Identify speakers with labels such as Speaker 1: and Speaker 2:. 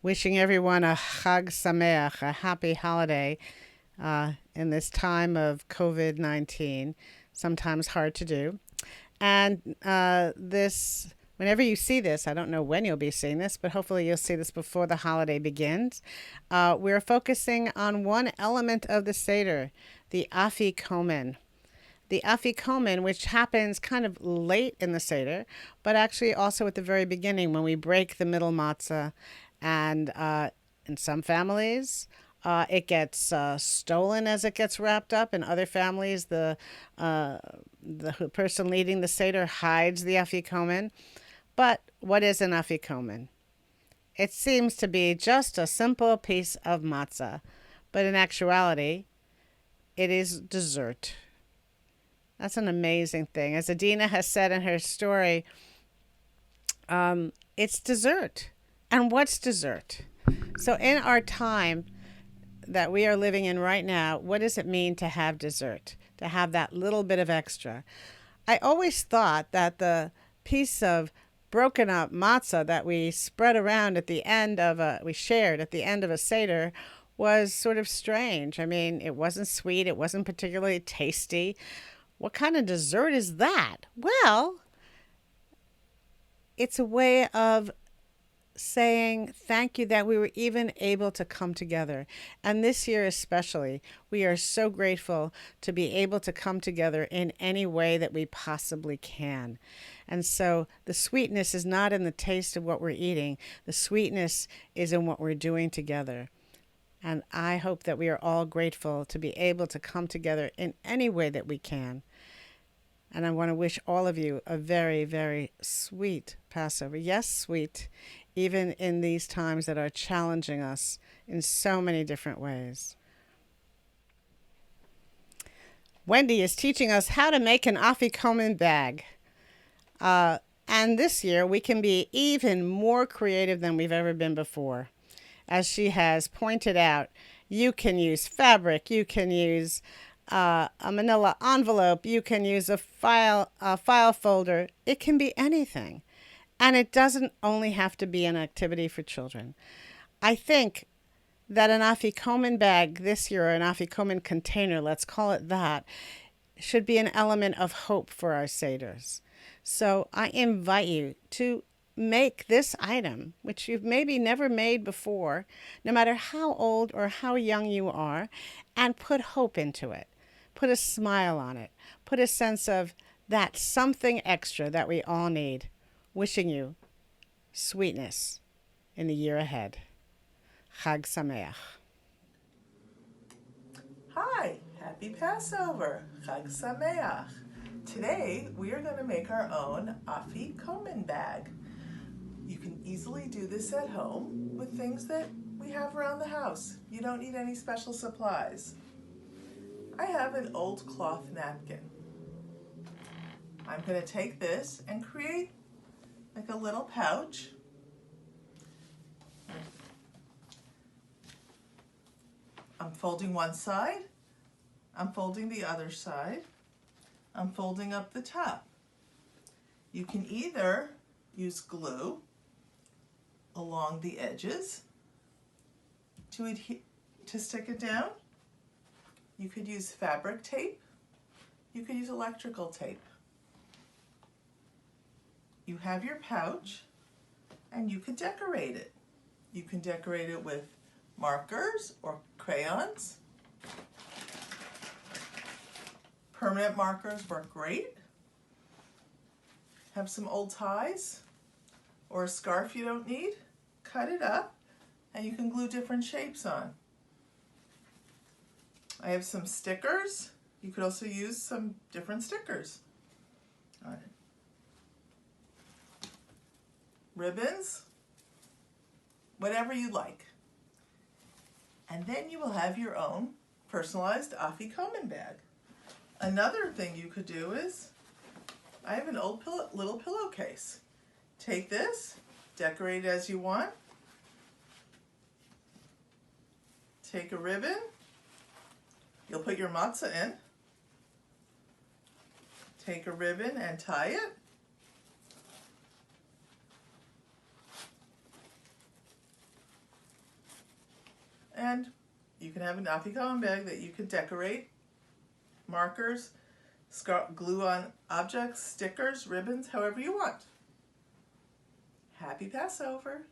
Speaker 1: Wishing everyone a Chag Sameach, a happy holiday in this time of COVID-19. Sometimes hard to do. And whenever you see this, I don't know when you'll be seeing this, but hopefully you'll see this before the holiday begins. We're focusing on one element of the Seder, the Afikomen. The Afikomen, which happens kind of late in the Seder, but actually also at the very beginning when we break the middle matzah. And in some families, it gets stolen as it gets wrapped up. In other families, the person leading the Seder hides the Afikomen. But what is an Afikomen? It seems to be just a simple piece of matzah, but in actuality, it is dessert. That's an amazing thing. As Adina has said in her story, it's dessert. And what's dessert? So in our time that we are living in right now, what does it mean to have dessert? To have that little bit of extra? I always thought that the piece of broken up matzah that we spread around at the end of we shared at the end of a Seder was sort of strange. I mean, it wasn't sweet. It wasn't particularly tasty. What kind of dessert is that? Well, it's a way of saying thank you that we were even able to come together. And this year especially, we are so grateful to be able to come together in any way that we possibly can. And so the sweetness is not in the taste of what we're eating. The sweetness is in what we're doing together. And I hope that we are all grateful to be able to come together in any way that we can. And I want to wish all of you a very, very sweet Passover. Yes, sweet, even in these times that are challenging us in so many different ways. Wendy is teaching us how to make an Afikomen bag. And this year we can be even more creative than we've ever been before. As she has pointed out, you can use fabric, you can use a manila envelope, you can use a file folder. It can be anything. And it doesn't only have to be an activity for children. I think that an Afikomen bag this year, or an Afikomen container, let's call it that, should be an element of hope for our Seders. So I invite you to make this item, which you've maybe never made before, no matter how old or how young you are, and put hope into it. Put a smile on it. Put a sense of that something extra that we all need. Wishing you sweetness in the year ahead. Chag Sameach.
Speaker 2: Hi, happy Passover. Chag Sameach. Today we are going to make our own Afikomen bag. You can easily do this at home with things that we have around the house. You don't need any special supplies. I have an old cloth napkin. I'm going to take this and create like a little pouch. I'm folding one side, I'm folding the other side, I'm folding up the top. You can either use glue along the edges to stick it down. You could use fabric tape. You could use electrical tape. You have your pouch and you could decorate it. You can decorate it with markers or crayons. Permanent markers work great. Have some old ties or a scarf you don't need. Cut it up and you can glue different shapes on. I have some stickers. You could also use some different stickers on it. Ribbons, whatever you like. And then you will have your own personalized Afikomen bag. Another thing you could do is, I have an old little pillowcase. Take this, decorate it as you want. Take a ribbon. You'll put your matzah in. Take a ribbon and tie it. And you can have an Afikomen bag that you can decorate, markers, glue on objects, stickers, ribbons, however you want. Happy Passover!